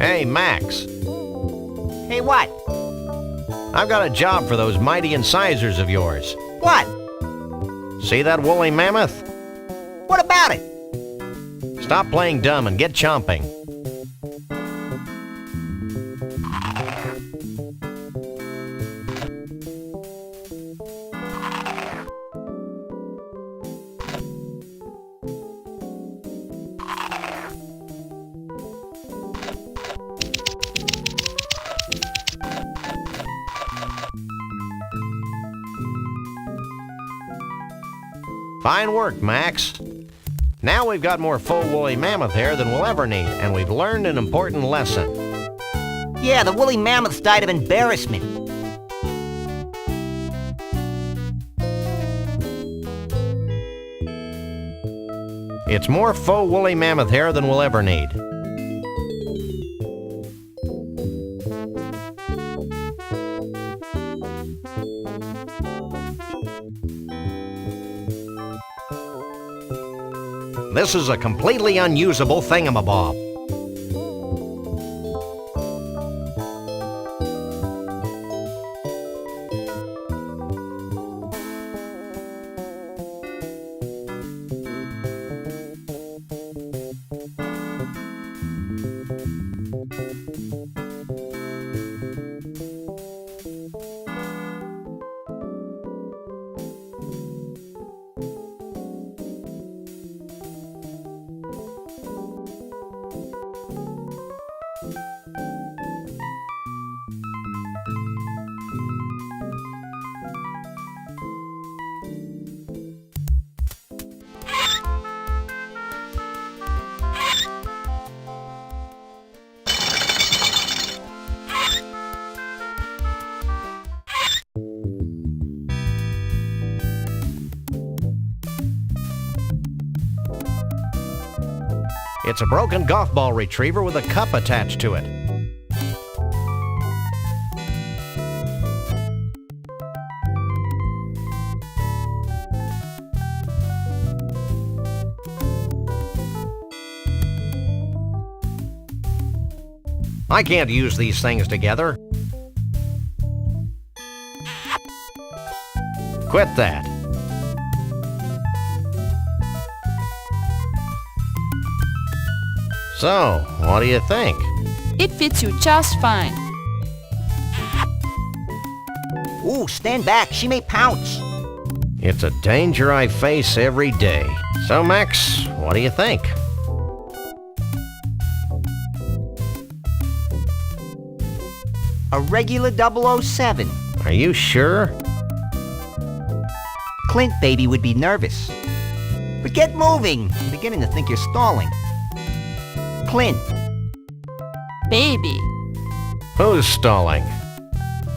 Hey, Max. Hey, what? I've got a job for those mighty incisors of yours. What? See that woolly mammoth? What about it? Stop playing dumb and get chomping. Fine work, Max. Now we've got more full woolly mammoth hair than we'll ever need, and we've learned an important lesson. Yeah, the woolly mammoths died of embarrassment. It's more faux woolly mammoth hair than we'll ever need. This is a completely unusable thingamabob. It's a broken golf ball retriever with a cup attached to it. I can't use these things together. Quit that. So, what do you think? It fits you just fine. Ooh, stand back. She may pounce. It's a danger I face every day. So, Max, what do you think? A regular 007. Are you sure? Clint, baby, would be nervous. But get moving. I'm beginning to think you're stalling. Clint. Baby. Who's stalling?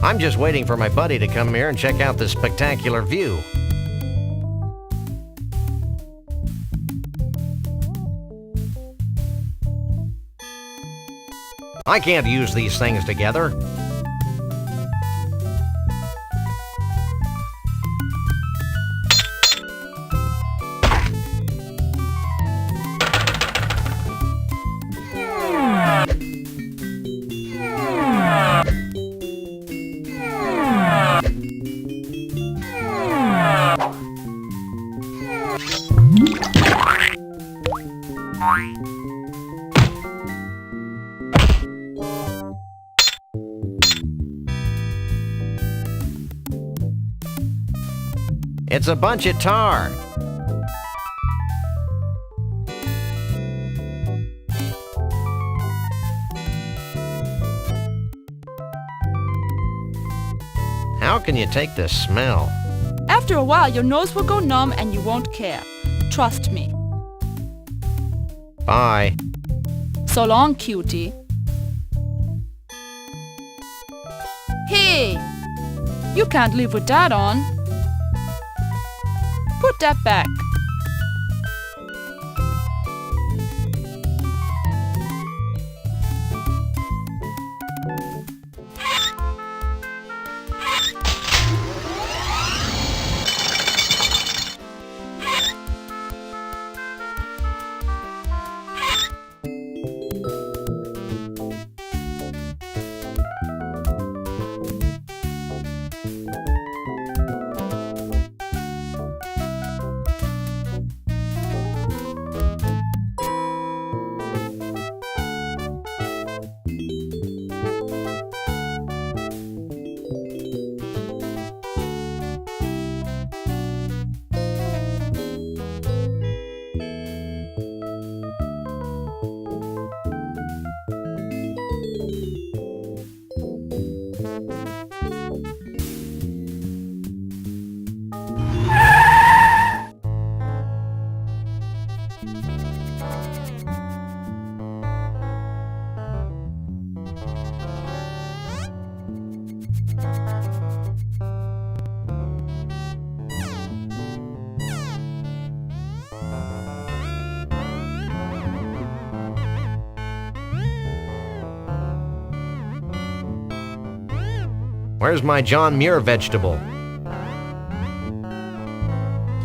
I'm just waiting for my buddy to come here and check out this spectacular view. I can't use these things together. It's a bunch of tar. How can you take the smell? After a while, your nose will go numb and you won't care. Trust me. Bye. So long, cutie. Hey! You can't live with that on. Put that back. Where's my John Muir vegetable?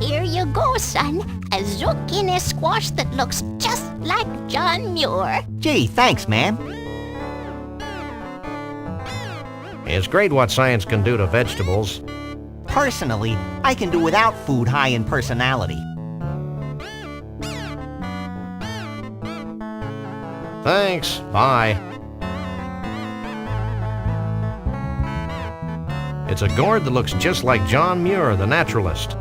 Here you go, son. A zucchini squash that looks just like John Muir. Gee, thanks, ma'am. It's great what science can do to vegetables. Personally, I can do without food high in personality. Thanks. Bye. It's a gourd that looks just like John Muir, the naturalist.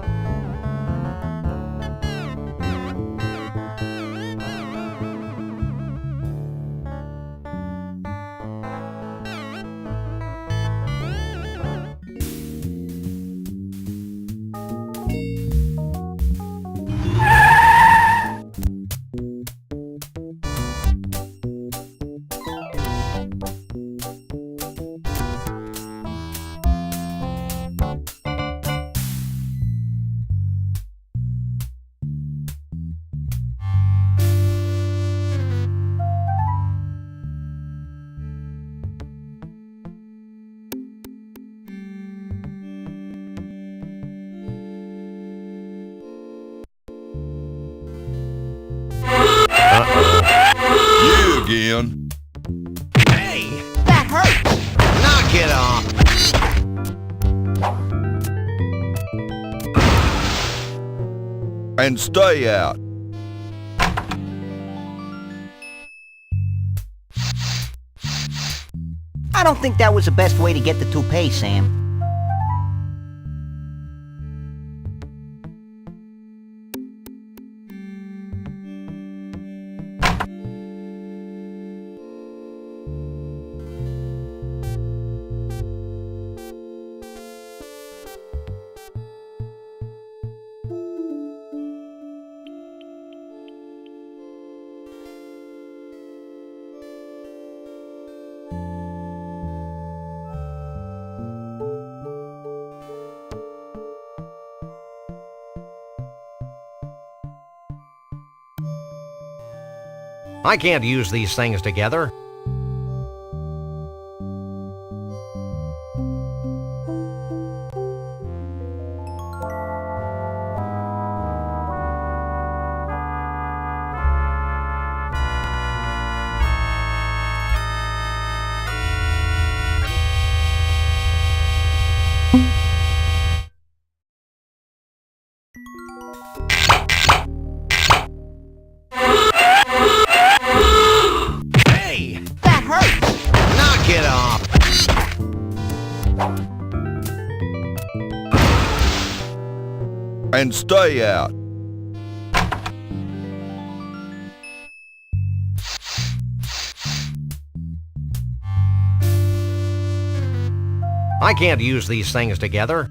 You again. Hey! That hurt! Knock it off! And stay out. I don't think that was the best way to get the toupee, Sam. I can't use these things together. That hurt! Knock it off! And stay out. I can't use these things together.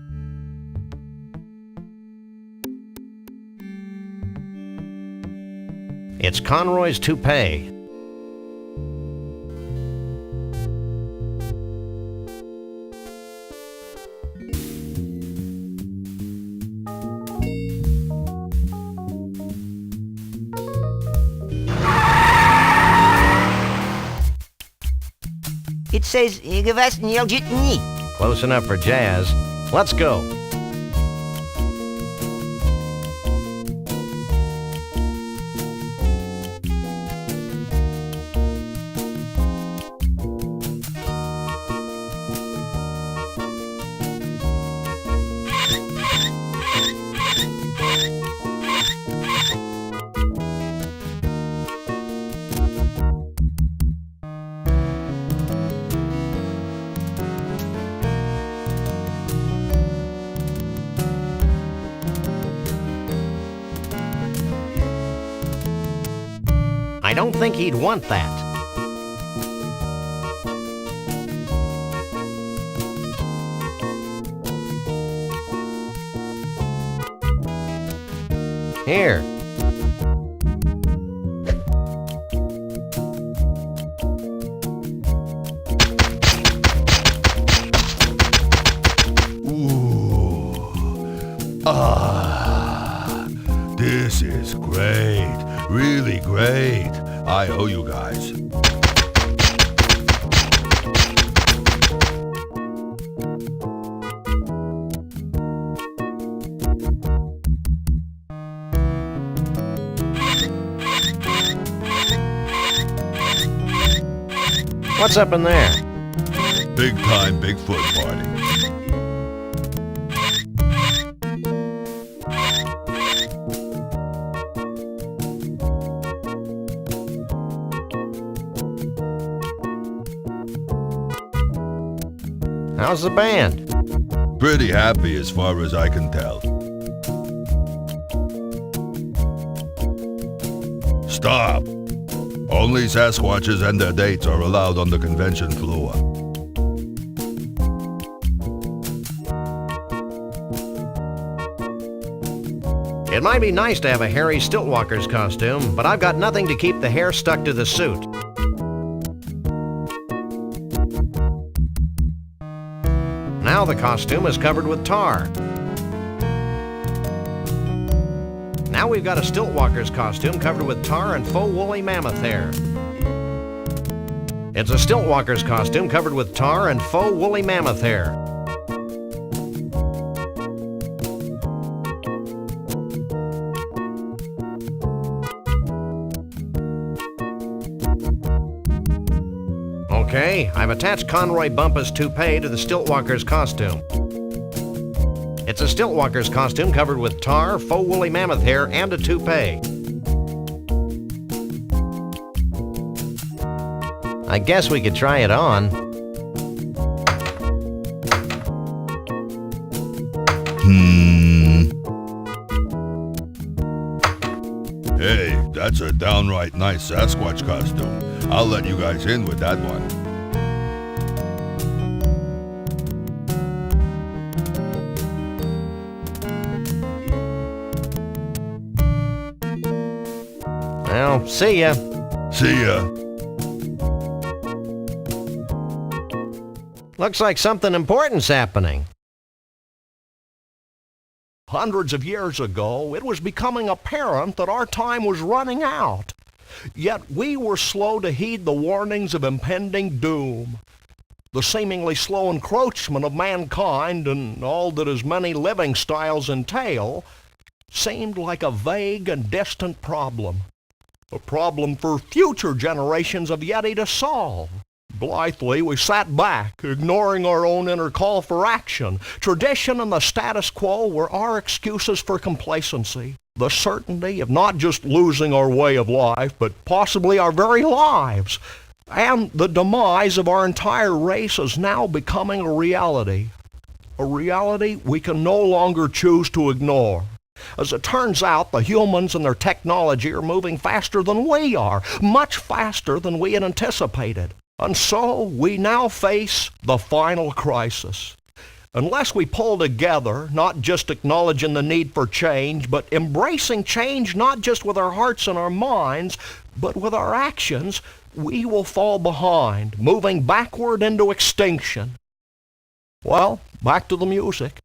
It's Conroy's toupee. It says, Close enough for jazz. Let's go. I don't think he'd want that. Here. This is great. Really great. I owe you guys. What's up in there? Big time Bigfoot party. How's the band? Pretty happy as far as I can tell. Stop! Only Sasquatches and their dates are allowed on the convention floor. It might be nice to have a hairy Stiltwalker's costume, but I've got nothing to keep the hair stuck to the suit. Now the costume is covered with tar. Now we've got a Stiltwalker's costume covered with tar and faux woolly mammoth hair. It's a Stiltwalker's costume covered with tar and faux woolly mammoth hair. Okay, I've attached Conroy Bumpus' toupee to the Stiltwalker's costume. It's a Stiltwalker's costume covered with tar, faux woolly mammoth hair, and a toupee. I guess we could try it on. Hey, that's a downright nice Sasquatch costume. I'll let you guys in with that one. Well, see ya. See ya. Looks like something important's happening. Hundreds of years ago, it was becoming apparent that our time was running out. Yet we were slow to heed the warnings of impending doom. The seemingly slow encroachment of mankind and all that his many living styles entail seemed like a vague and distant problem. A problem for future generations of Yeti to solve. Blithely, we sat back, ignoring our own inner call for action. Tradition and the status quo were our excuses for complacency. The certainty of not just losing our way of life, but possibly our very lives. And the demise of our entire race is now becoming a reality. A reality we can no longer choose to ignore. As it turns out, the humans and their technology are moving faster than we are, much faster than we had anticipated. And so we now face the final crisis. Unless we pull together, not just acknowledging the need for change, but embracing change not just with our hearts and our minds, but with our actions, we will fall behind, moving backward into extinction. Well, back to the music.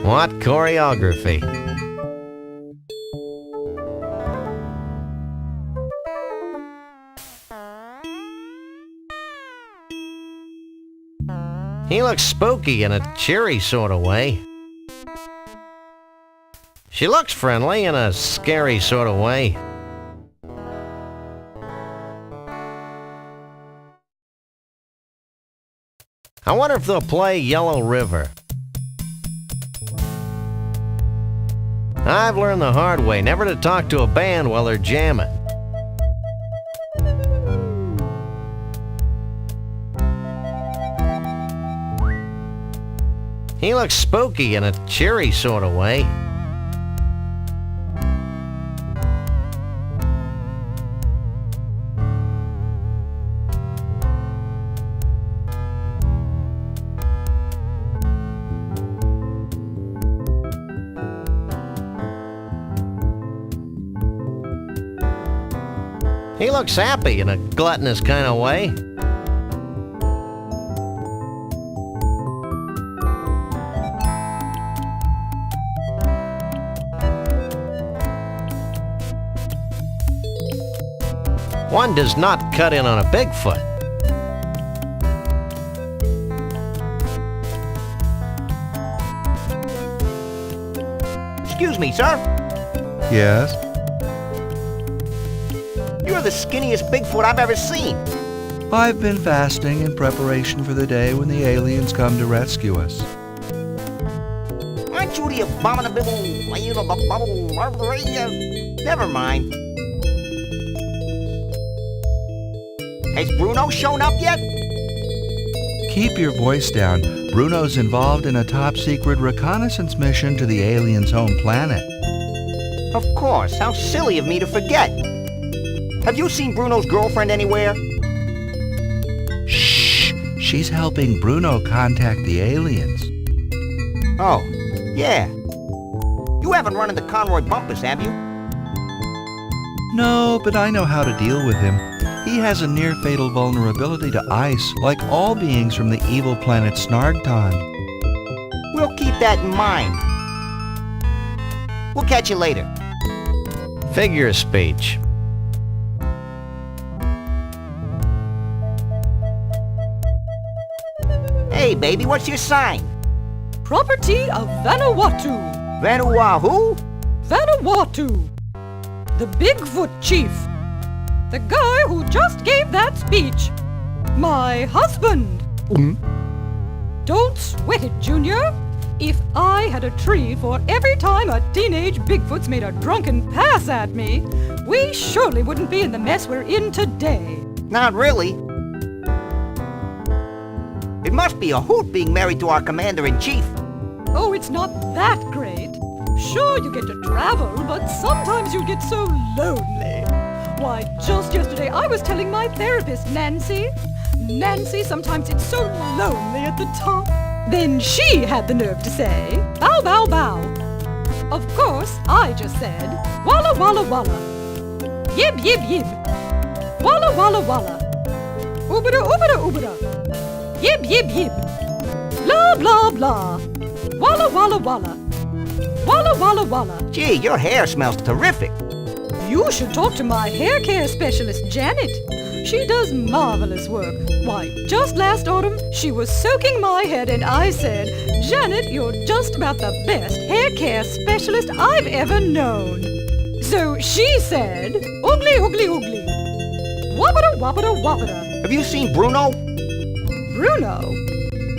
What choreography? He looks spooky in a cheery sort of way. She looks friendly in a scary sort of way. I wonder if they'll play Yellow River. I've learned the hard way never to talk to a band while they're jamming. He looks spooky in a cheery sort of way. He looks happy in a gluttonous kind of way. One does not cut in on a Bigfoot. Excuse me, sir. Yes? You're the skinniest Bigfoot I've ever seen. I've been fasting in preparation for the day when the aliens come to rescue us. Aren't you the abominable... Never mind. Has Bruno shown up yet? Keep your voice down. Bruno's involved in a top-secret reconnaissance mission to the aliens' home planet. Of course. How silly of me to forget. Have you seen Bruno's girlfriend anywhere? Shh! She's helping Bruno contact the aliens. Oh, yeah. You haven't run into Conroy Bumpus, have you? No, but I know how to deal with him. He has a near-fatal vulnerability to ice, like all beings from the evil planet Snargton. We'll keep that in mind. We'll catch you later. Figure of speech. Hey, baby, what's your sign? Property of Vanuatu. Vanuatu? Vanuatu. The Bigfoot chief. The guy who just gave that speech. My husband. Don't sweat it, Junior. If I had a tree for every time a teenage Bigfoot's made a drunken pass at me, we surely wouldn't be in the mess we're in today. Not really. It must be a hoot being married to our commander-in-chief. Oh, it's not that great. Sure, you get to travel, but sometimes you get so lonely. Why, just yesterday I was telling my therapist, Nancy, sometimes it's so lonely at the top. Then she had the nerve to say, bow, bow, bow. Of course, I just said, walla, walla, walla. Yib, yib, yib. Walla, walla, walla. Oobada, oobada, oobada. Yib, yib, yib. Blah, blah, blah. Walla, walla, walla. Walla, walla, walla. Gee, your hair smells terrific. You should talk to my hair care specialist, Janet. She does marvelous work. Why, just last autumn, she was soaking my head and I said, Janet, you're just about the best hair care specialist I've ever known. So she said, oogly, oogly, oogly. Wabbada, wabbada, wabbada. Have you seen Bruno? Bruno?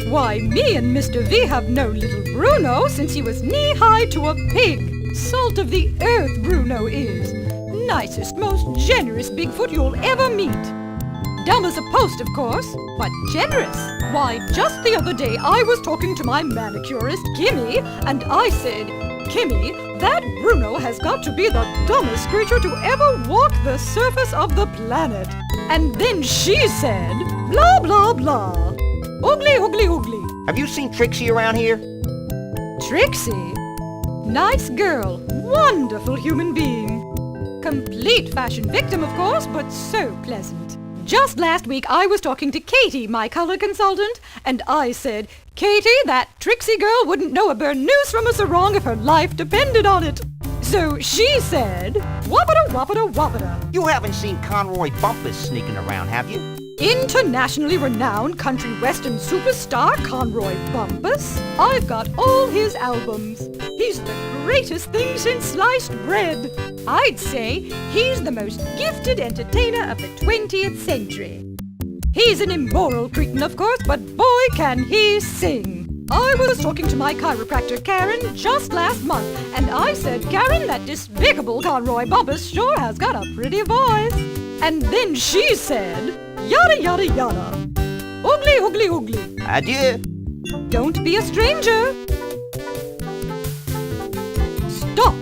Why, me and Mr. V have known little Bruno since he was knee-high to a pig. Salt of the earth, Bruno is. Nicest, most generous Bigfoot you'll ever meet. Dumb as a post, of course, but generous. Why, just the other day I was talking to my manicurist, Kimmy, and I said, Kimmy, that Bruno has got to be the dumbest creature to ever walk the surface of the planet. And then she said, blah, blah, blah. Oogly, oogly, oogly. Have you seen Trixie around here? Trixie? Nice girl, wonderful human being. Complete fashion victim, of course, but so pleasant. Just last week I was talking to Katie, my color consultant, and I said, Katie, that Trixie girl wouldn't know a burnoose from a sarong if her life depended on it. So she said, wabbada, wabbada, wabbada. You haven't seen Conroy Bumpus sneaking around, have you? Internationally renowned country western superstar Conroy Bumpus. I've got all his albums. He's the greatest thing since sliced bread. I'd say he's the most gifted entertainer of the 20th century. He's an immoral cretin, of course, but boy can he sing. I was talking to my chiropractor, Karen, just last month, and I said, Karen, that despicable Conroy Bumpus sure has got a pretty voice. And then she said, yada, yada, yada. Oogly, oogly, oogly. Adieu. Don't be a stranger. Stop.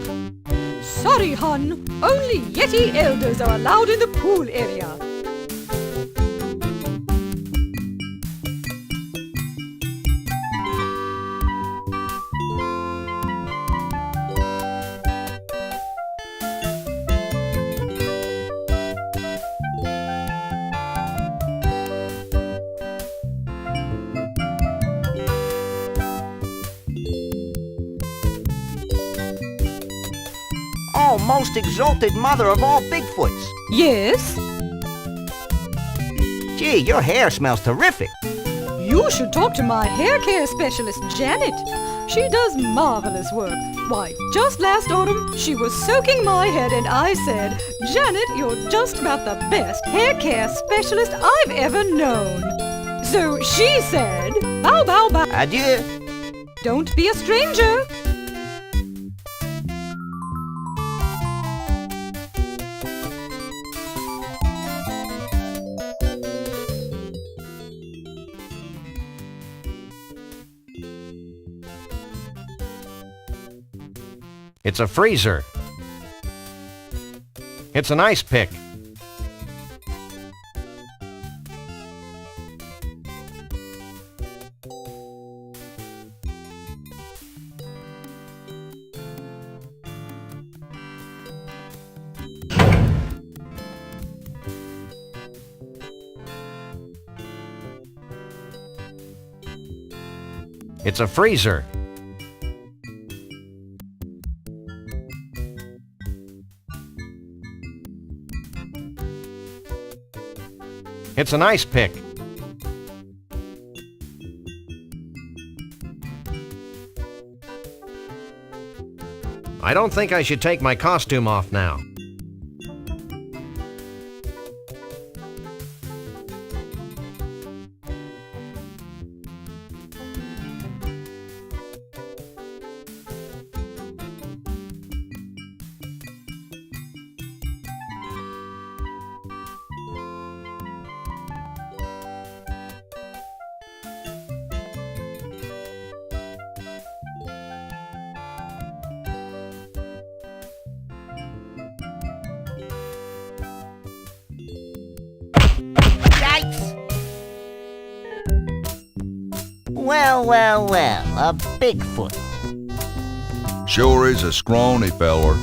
Sorry, hon. Only Yeti elders are allowed in the pool area. Oh, most exalted mother of all Bigfoots. Yes? Gee, your hair smells terrific. You should talk to my hair care specialist, Janet. She does marvelous work. Why, just last autumn, she was soaking my head and I said, Janet, you're just about the best hair care specialist I've ever known. So she said, bow, bow, bow. Adieu. Don't be a stranger. It's a freezer. It's an ice pick. It's a freezer. It's an ice pick. I don't think I should take my costume off now. Well, a Bigfoot. Sure is a scrawny feller.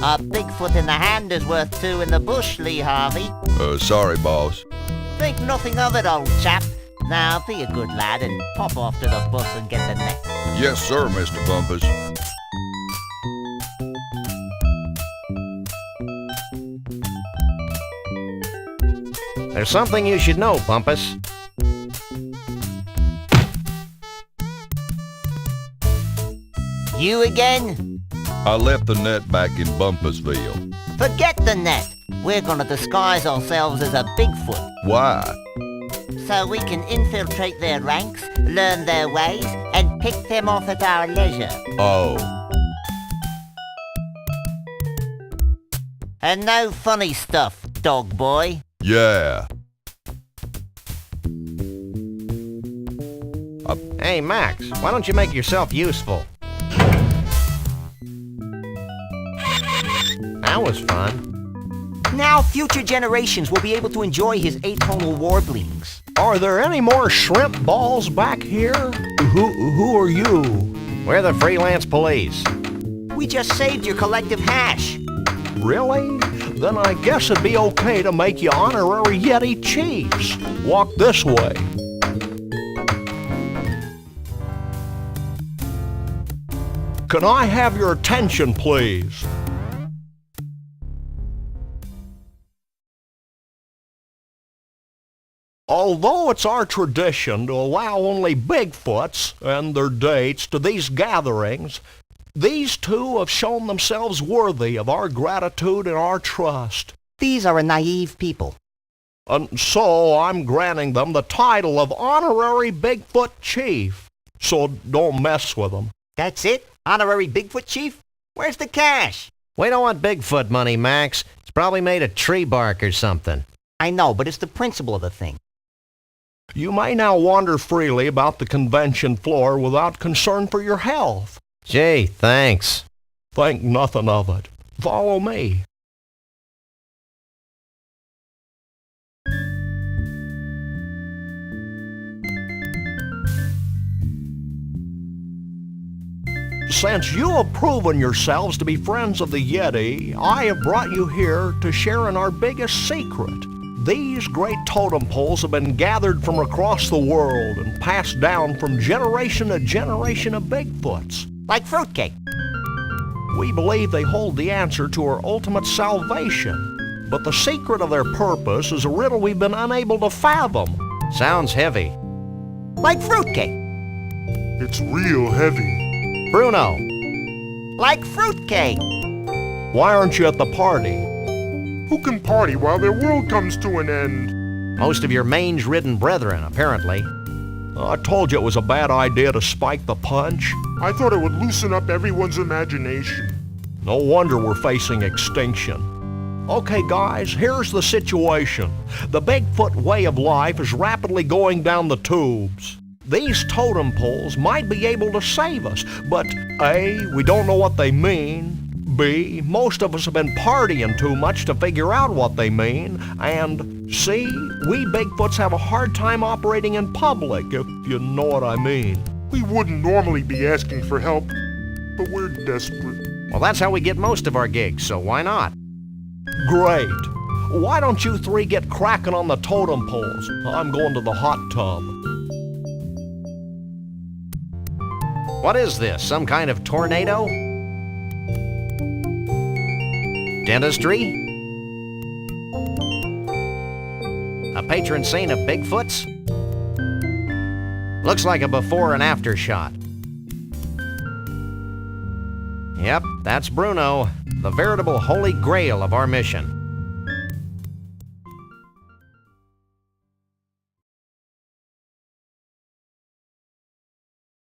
A Bigfoot in the hand is worth two in the bush, Lee Harvey. Sorry, boss. Think nothing of it, old chap. Now, be a good lad and pop off to the bus and get the net. Yes, sir, Mr. Bumpus. There's something you should know, Bumpus. You again? I left the net back in Bumpusville. Forget the net. We're gonna disguise ourselves as a Bigfoot. Why? So we can infiltrate their ranks, learn their ways, and pick them off at our leisure. Oh. And no funny stuff, dog boy. Yeah. Hey, Max, why don't you make yourself useful? That was fun. Now future generations will be able to enjoy his atonal warblings. Are there any more shrimp balls back here? Who are you? We're the freelance police. We just saved your collective hash. Really? Then I guess it'd be okay to make you honorary Yeti chiefs. Walk this way. Can I have your attention, please? Although it's our tradition to allow only Bigfoots and their dates to these gatherings, these two have shown themselves worthy of our gratitude and our trust. These are a naive people. And so I'm granting them the title of Honorary Bigfoot Chief. So don't mess with them. That's it? Honorary Bigfoot Chief? Where's the cash? We don't want Bigfoot money, Max. It's probably made of tree bark or something. I know, but it's the principle of the thing. You may now wander freely about the convention floor without concern for your health. Gee, thanks. Think nothing of it. Follow me. Since you have proven yourselves to be friends of the Yeti, I have brought you here to share in our biggest secret. These great totem poles have been gathered from across the world and passed down from generation to generation of Bigfoots. Like fruitcake. We believe they hold the answer to our ultimate salvation, but the secret of their purpose is a riddle we've been unable to fathom. Sounds heavy. Like fruitcake. It's real heavy. Bruno, Like fruitcake. Why aren't you at the party? Who can party while their world comes to an end? Most of your mange-ridden brethren, apparently. I told you it was a bad idea to spike the punch. I thought it would loosen up everyone's imagination. No wonder we're facing extinction. Okay, guys, here's the situation. The Bigfoot way of life is rapidly going down the tubes. These totem poles might be able to save us, but A, we don't know what they mean. B, most of us have been partying too much to figure out what they mean. And C, we Bigfoots have a hard time operating in public, if you know what I mean. We wouldn't normally be asking for help, but we're desperate. Well, that's how we get most of our gigs, so why not? Great. Why don't you three get cracking on the totem poles? I'm going to the hot tub. What is this, some kind of tornado? Dentistry? A patron saint of Bigfoots? Looks like a before and after shot. Yep, that's Bruno, the veritable holy grail of our mission.